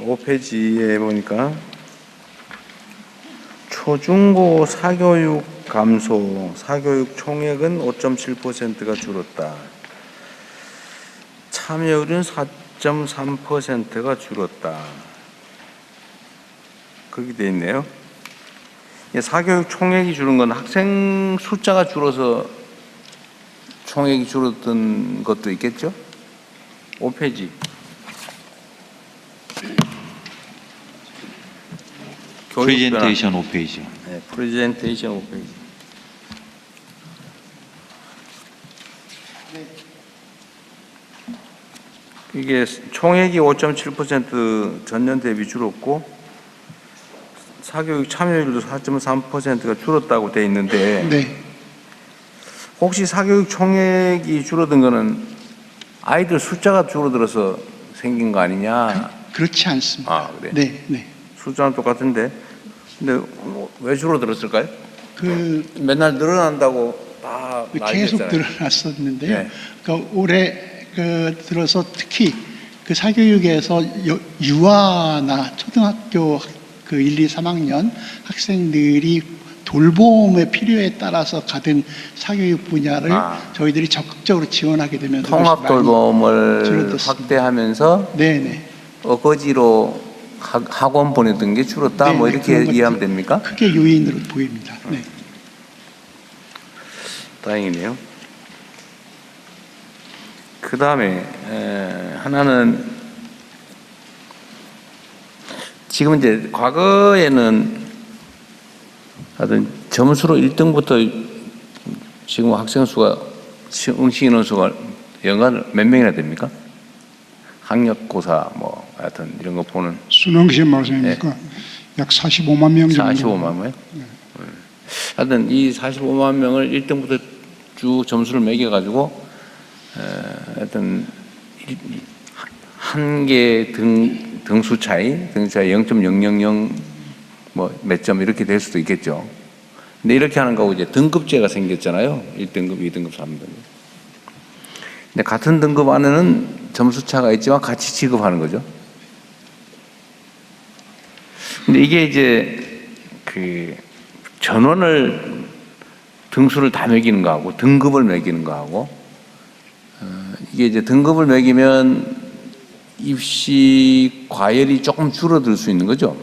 5페이지에 보니까 초중고 사교육 감소, 사교육 총액은 5.7%가 줄었다. 참여율은 4.3%가 줄었다. 그렇게 돼 있네요. 사교육 총액이 줄은 건 학생 숫자가 줄어서 총액이 줄었던 것도 있겠죠? 5페이지. 프레젠테이션 5페이지. 네, 프레젠테이션 5페이지. 이게 총액이 5.7% 전년 대비 줄었고 사교육 참여율도 4.3%가 줄었다고 돼 있는데 네. 혹시 사교육 총액이 줄어든 거는 아이들 숫자가 줄어들어서 생긴 거 아니냐? 그렇지 않습니다. 아, 그래? 네, 네. 숫자는 똑같은데 근데 왜 줄어들었을까요? 맨날 늘어난다고 다 계속 난리였잖아요. 늘어났었는데요. 네. 그러니까 올해 들어서 특히 그 사교육에서 유아나 초등학교 1, 2, 3학년 학생들이 돌봄의 필요에 따라서 가든 사교육 분야를 저희들이 적극적으로 지원하게 되면서 통합 돌봄을 줄어들었습니다. 확대하면서 네네. 어거지로 학원 보내던 게 줄었다. 네, 뭐 네, 이렇게 그런 이해하면 것도 됩니까? 크게 요인으로 보입니다. 네. 다행이네요. 그 다음에 하나는 지금 이제 과거에는 하여튼 점수로 1등부터 지금 학생 수가 응시 인원수가 연간 몇 명이나 됩니까? 학력고사 뭐 하여튼 이런 거 보는 수능 시험 말씀입니까? 약 45만 명 정도. 45만 명? 하여튼 이 45만 명을 1등부터 쭉 점수를 매겨가지고 하여튼 한 개 등수 차이 0.000 뭐 몇 점 이렇게 될 수도 있겠죠. 근데 이렇게 하는 거고 이제 등급제가 생겼잖아요. 1등급, 2등급, 3등급. 근데 같은 등급 안에는 점수 차가 있지만 같이 지급하는 거죠. 근데 이게 이제 그 전원을 등수를 다 매기는 거하고 등급을 매기는 거하고 이게 이제 등급을 매기면 입시 과열이 조금 줄어들 수 있는 거죠.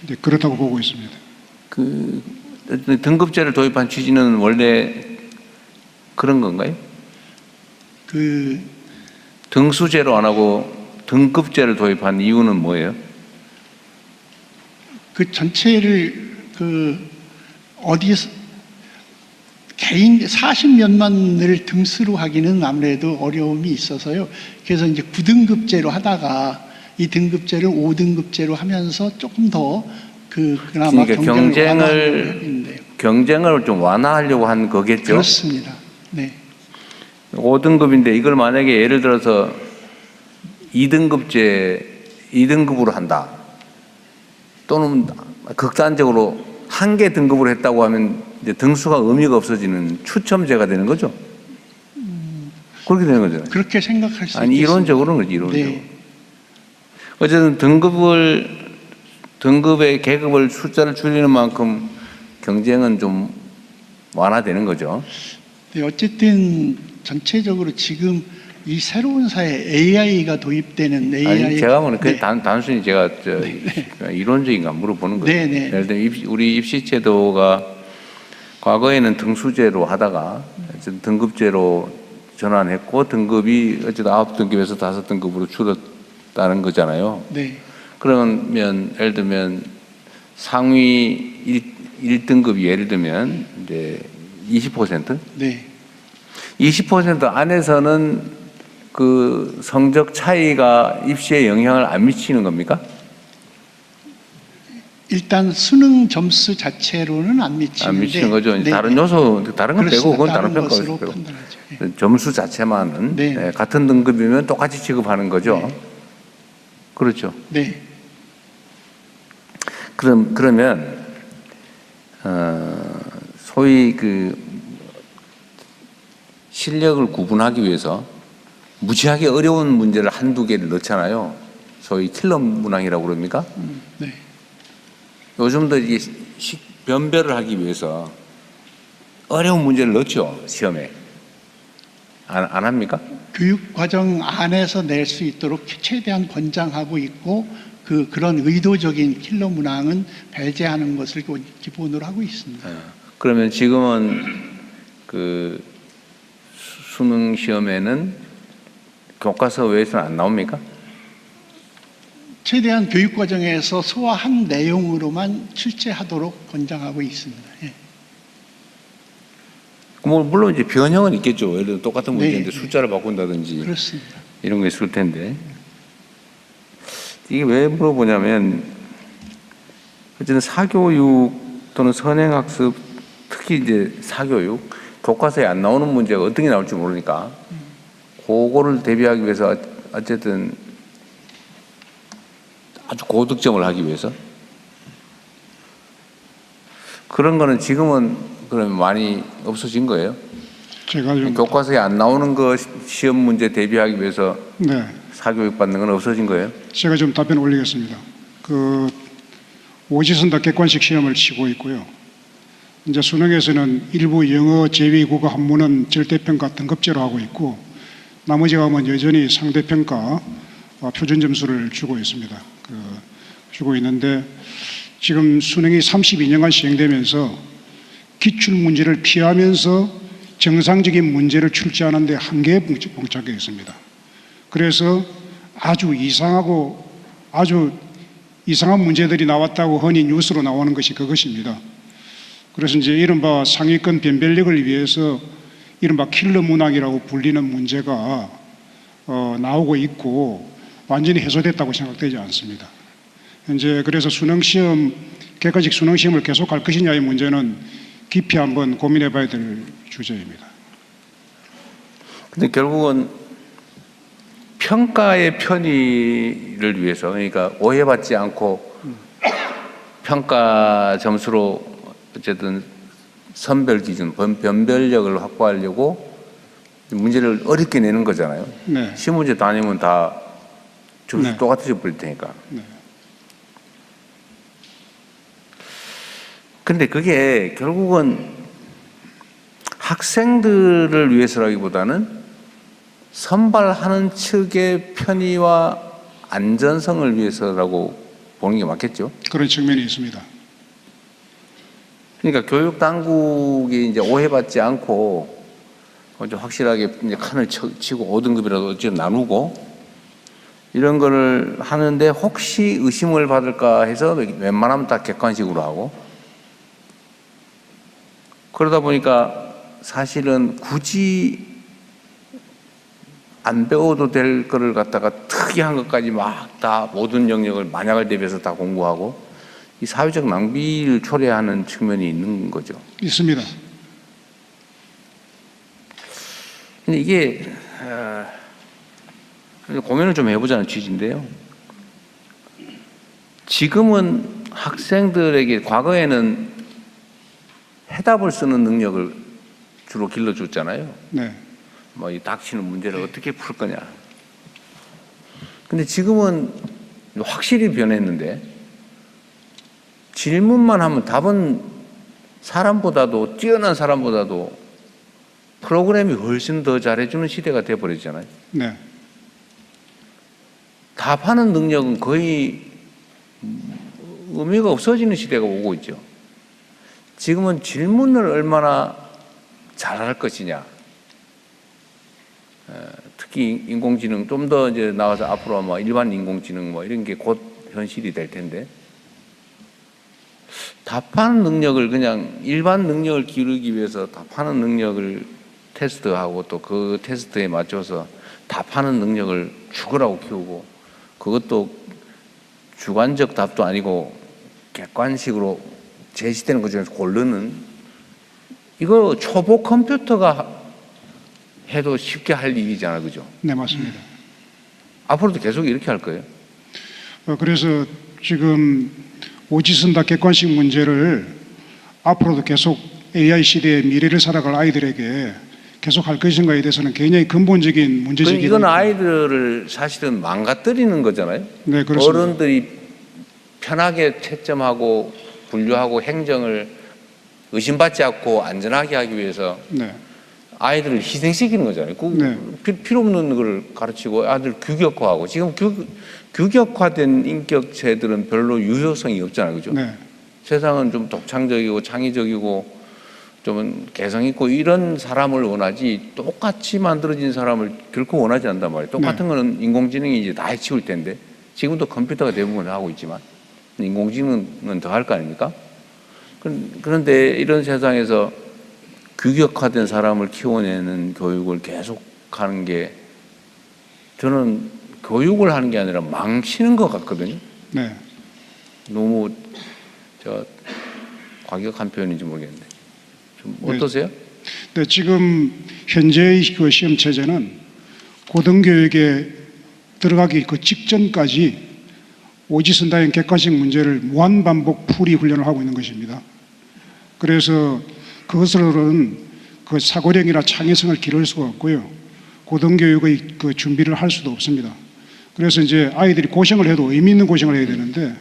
네, 그렇다고 보고 있습니다. 그 등급제를 도입한 취지는 원래 그런 건가요? 등수제로 안 하고 등급제를 도입한 이유는 뭐예요? 그 전체를 어디서 개인 40몇만을 등수로 하기는 아무래도 어려움이 있어서요. 그래서 이제 9등급제로 하다가 이 등급제를 5등급제로 하면서 조금 더 그나마 그러니까 경쟁을 좀 완화하려고 한 거겠죠. 그렇습니다. 네. 5등급인데 이걸 만약에 예를 들어서 2등급으로 한다. 또는 극단적으로 한 개 등급으로 했다고 하면 이제 등수가 의미가 없어지는 추첨제가 되는 거죠. 그렇게 되는 거잖아요. 그렇게 생각할 수 있겠습니다. 아니 이론적으로는 그렇지, 이론적으로. 네. 어쨌든 등급의 계급을 숫자를 줄이는 만큼 경쟁은 좀 완화되는 거죠. 네, 어쨌든 전체적으로 지금 이 새로운 사회 AI가 도입되는 AI. 아니 제가 보는 그 네. 단순히 제가 이론적인가 물어보는 거예요. 네, 네. 예를 들면 우리 입시제도가 과거에는 등수제로 하다가 등급제로 전환했고 등급이 어쨌든 9등급에서 5등급으로 줄었다는 거잖아요. 네. 그러면 예를 들면 상위 1등급이 예를 들면 이제 20%? 네. 20% 안에서는 그 성적 차이가 입시에 영향을 안 미치는 겁니까? 일단 수능 점수 자체로는 안 미치는데. 안 미치는 거죠. 네. 다른 요소, 다른 건 빼고 그건 다른 것으로 평가로 판단하죠. 네. 점수 자체만은 네. 같은 등급이면 똑같이 취급하는 거죠. 네. 그렇죠. 네. 그러면 소위 그 실력을 구분하기 위해서 무지하게 어려운 문제를 한두 개를 넣잖아요. 소위 킬러 문항이라고 그럽니까? 네. 요즘도 이게 변별을 하기 위해서 어려운 문제를 넣죠, 시험에. 안 합니까? 교육 과정 안에서 낼 수 있도록 최대한 권장하고 있고 그런 의도적인 킬러 문항은 배제하는 것을 기본으로 하고 있습니다. 그러면 지금은 그 수능 시험에는 교과서 외에서는 안 나옵니까? 최대한 교육 과정에서 소화한 내용으로만 출제하도록 권장하고 있습니다. 예. 뭐 물론 이제 변형은 있겠죠. 예를 들어 똑같은 문제인데 네. 숫자를 바꾼다든지 그렇습니다. 이런 거 있을 텐데. 이게 왜 물어보냐면 어쨌든 사교육 또는 선행학습, 특히 이제 사교육 교과서에 안 나오는 문제가 어떤 게 나올지 모르니까 그거를 대비하기 위해서 어쨌든 아주 고득점을 하기 위해서 그런 거는 지금은 그러면 많이 없어진 거예요. 제가 좀 교과서에 안 나오는 거 시험 문제 대비하기 위해서 네, 사교육 받는 건 없어진 거예요. 제가 좀 답변 올리겠습니다. 그 오지선다 객관식 시험을 치고 있고요. 이제 수능에서는 일부 영어 제외 국어 한문은 절대평가 등급제로 하고 있고 나머지 과목은 여전히 상대평가 표준 점수를 주고 있습니다. 주고 있는데 지금 수능이 32년간 시행되면서 기출 문제를 피하면서 정상적인 문제를 출제하는 데 한계에 봉착해 있습니다. 그래서 아주 이상한 문제들이 나왔다고 흔히 뉴스로 나오는 것이 그것입니다. 그래서 이제 이른바 상위권 변별력을 위해서 이른바 킬러 문항이라고 불리는 문제가 나오고 있고 완전히 해소됐다고 생각되지 않습니다. 현재 그래서 객관식 수능 시험을 계속할 것이냐의 문제는 깊이 한번 고민해 봐야 될 주제입니다. 근데 결국은 평가의 편의를 위해서 그러니까 오해받지 않고 평가 점수로 어쨌든 선별 기준, 변별력을 확보하려고 문제를 어렵게 내는 거잖아요. 네. 시험 문제 다니면 다 점수 네. 똑같아져 버릴 테니까. 네. 근데 그게 결국은 학생들을 위해서라기보다는 선발하는 측의 편의와 안전성을 위해서라고 보는 게 맞겠죠. 그런 측면이 있습니다. 그러니까 교육 당국이 이제 오해받지 않고 좀 확실하게 이제 칸을 치고 5등급이라도 어쨌든 나누고 이런 거를 하는데 혹시 의심을 받을까 해서 웬만하면 다 객관식으로 하고 그러다 보니까 사실은 굳이 안 배워도 될 거를 갖다가 특이한 것까지 막 다 모든 영역을 만약을 대비해서 다 공부하고 이 사회적 낭비를 초래하는 측면이 있는 거죠. 있습니다. 근데 이게 고민을 좀 해보자는 취지인데요. 지금은 학생들에게 과거에는 해답을 쓰는 능력을 주로 길러줬잖아요. 네. 뭐 이 닥치는 문제를 어떻게 풀 거냐. 근데 지금은 확실히 변했는데 질문만 하면 답은 사람보다도 뛰어난 사람보다도 프로그램이 훨씬 더 잘해주는 시대가 돼버렸잖아요. 네. 답하는 능력은 거의 의미가 없어지는 시대가 오고 있죠. 지금은 질문을 얼마나 잘할 것이냐. 특히 인공지능 좀 더 이제 나와서 앞으로 뭐 일반 인공지능 뭐 이런 게 곧 현실이 될 텐데 답하는 능력을 그냥 일반 능력을 기르기 위해서 답하는 능력을 테스트하고 또 그 테스트에 맞춰서 답하는 능력을 죽으라고 키우고 그것도 주관적 답도 아니고 객관식으로 제시되는 것 중에서 고르는 이거 초보 컴퓨터가 해도 쉽게 할 일이잖아요. 그죠? 네, 맞습니다. 앞으로도 계속 이렇게 할 거예요. 그래서 지금 오지선다 객관식 문제를 앞으로도 계속 AI 시대의 미래를 살아갈 아이들에게 계속 할 것인가에 대해서는 굉장히 근본적인 문제제기가 이건 있다. 아이들을 사실은 망가뜨리는 거잖아요. 네, 그렇습니다. 어른들이 편하게 채점하고 분류하고 행정을 의심받지 않고 안전하게 하기 위해서 네, 아이들을 희생시키는 거잖아요. 네. 필요 없는 걸 가르치고 아들 규격화하고 지금 규격화된 인격체들은 별로 유효성이 없잖아요. 그죠? 네, 세상은 좀 독창적이고 창의적이고 좀 개성 있고 이런 사람을 원하지 똑같이 만들어진 사람을 결코 원하지 않단 말이에요. 똑같은 거는 인공지능이 이제 다 해치울 텐데 지금도 컴퓨터가 대부분 하고 있지만 인공지능은 더 할 거 아닙니까? 그런데 이런 세상에서 규격화된 사람을 키워내는 교육을 계속 하는 게 저는 교육을 하는 게 아니라 망치는 것 같거든요. 네. 너무 과격한 표현인지 모르겠는데 좀 네. 어떠세요? 네, 지금 현재의 그 시험 체제는 고등교육에 들어가기 그 직전까지 오지선다형 객관식 문제를 무한반복 풀이 훈련을 하고 있는 것입니다. 그래서 그것으로는 그 사고력이나 창의성을 기를 수가 없고요. 고등교육의 그 준비를 할 수도 없습니다. 그래서 이제 아이들이 고생을 해도 의미 있는 고생을 해야 되는데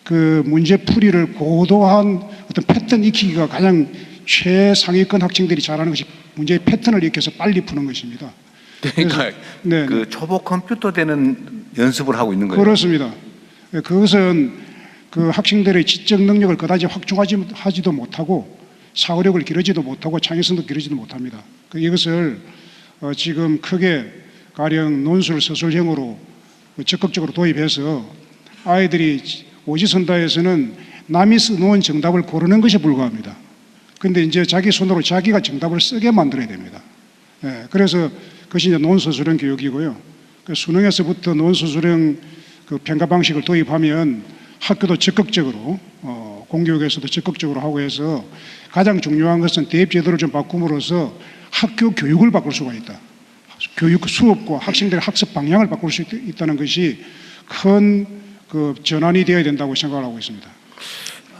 그 문제 풀이를 고도한 어떤 패턴 익히기가 가장 최상위권 학생들이 잘하는 것이 문제의 패턴을 익혀서 빨리 푸는 것입니다. 그러니까 네, 그 초보 컴퓨터 되는 연습을 하고 있는 거예요. 그렇습니다. 그것은 그 학생들의 지적 능력을 그다지 확충하지도 못하고 사고력을 기르지도 못하고 창의성도 기르지도 못합니다. 이것을 지금 크게 가령 논술 서술형으로 적극적으로 도입해서 아이들이 오지선다에서는 남이 써놓은 정답을 고르는 것에 불과합니다. 그런데 이제 자기 손으로 자기가 정답을 쓰게 만들어야 됩니다. 그래서 그것이 이제 논서술형 교육이고요. 수능에서부터 논서술형 그 평가 방식을 도입하면 학교도 적극적으로 공교육에서도 적극적으로 하고 해서 가장 중요한 것은 대입 제도를 좀 바꿈으로써 학교 교육을 바꿀 수가 있다. 교육 수업과 학생들의 학습 방향을 바꿀 수 있다는 것이 큰 그 전환이 되어야 된다고 생각을 하고 있습니다.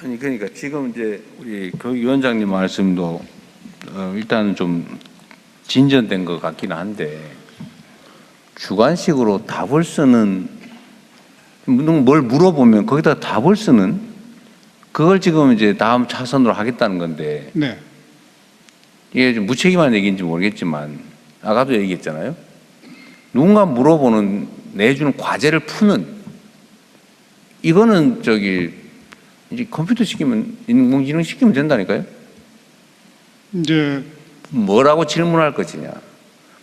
아니 그러니까 지금 이제 우리 교육위원장님 말씀도 일단 좀 진전된 것 같긴 한데 주관식으로 답을 쓰는 뭘 물어보면 거기다 답을 쓰는 그걸 지금 이제 다음 차선으로 하겠다는 건데 네, 이게 좀 무책임한 얘기인지 모르겠지만 아까도 얘기했잖아요. 누군가 물어보는 내주는 과제를 푸는 이거는 이제 컴퓨터 시키면 인공지능 시키면 된다니까요. 이제 뭐라고 질문할 것이냐,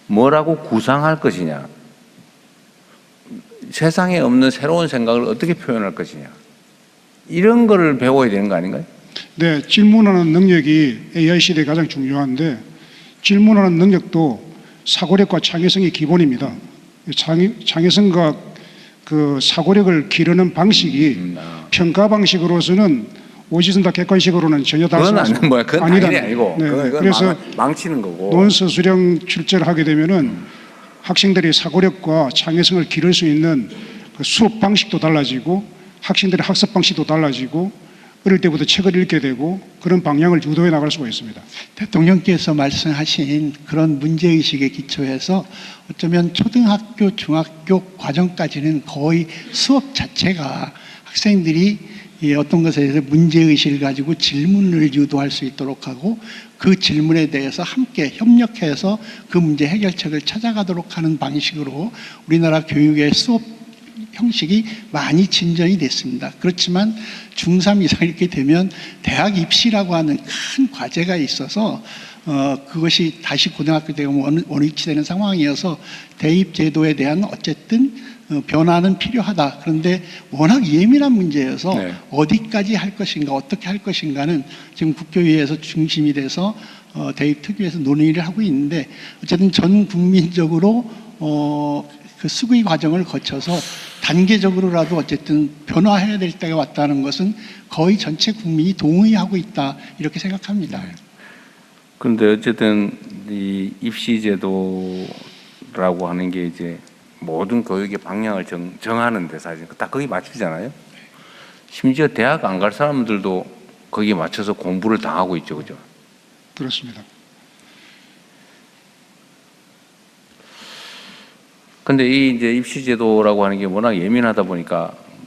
뭐라고 구상할 것이냐, 세상에 없는 새로운 생각을 어떻게 표현할 것이냐 이런 거를 배워야 되는 거 아닌가요? 네, 질문하는 능력이 AI 시대에 가장 중요한데 질문하는 능력도 사고력과 창의성이 기본입니다. 창의성과 그 사고력을 기르는 방식이 평가 방식으로서는 오지선다 객관식으로는 전혀 다르지 그건 않습니다. 뭐야? 그건 당연히 아니고 네, 그건 그래서 망치는 거고. 논서술형 출제를 하게 되면은 학생들이 사고력과 창의성을 기를 수 있는 그 수업 방식도 달라지고 학생들의 학습 방식도 달라지고 어릴 때부터 책을 읽게 되고 그런 방향을 유도해 나갈 수가 있습니다. 대통령께서 말씀하신 그런 문제의식에 기초해서 어쩌면 초등학교, 중학교 과정까지는 거의 수업 자체가 학생들이 어떤 것에 대해서 문제의식을 가지고 질문을 유도할 수 있도록 하고 그 질문에 대해서 함께 협력해서 그 문제 해결책을 찾아가도록 하는 방식으로 우리나라 교육의 수업 형식이 많이 진전이 됐습니다. 그렇지만 중3 이상 이렇게 되면 대학 입시라고 하는 큰 과제가 있어서 그것이 다시 고등학교 되면 원위치되는 상황이어서 대입 제도에 대한 어쨌든 변화는 필요하다. 그런데 워낙 예민한 문제여서 네. 어디까지 할 것인가 어떻게 할 것인가는 지금 국교위에서 중심이 돼서 대입 특위에서 논의를 하고 있는데 어쨌든 전 국민적으로 그 수기 과정을 거쳐서 단계적으로라도 어쨌든 변화해야 될 때가 왔다는 것은 거의 전체 국민이 동의하고 있다 이렇게 생각합니다. 그런데 어쨌든 이 입시제도라고 하는 게 이제 모든 교육의 방향을 정하는데 사실 다 거기 맞추잖아요. 심지어 대학 안 갈 사람들도 거기에 맞춰서 공부를 당하고 있죠, 그죠? 그렇습니다. 근데 이 이제 입시제도라고 하는 게 워낙 예민하다 보니까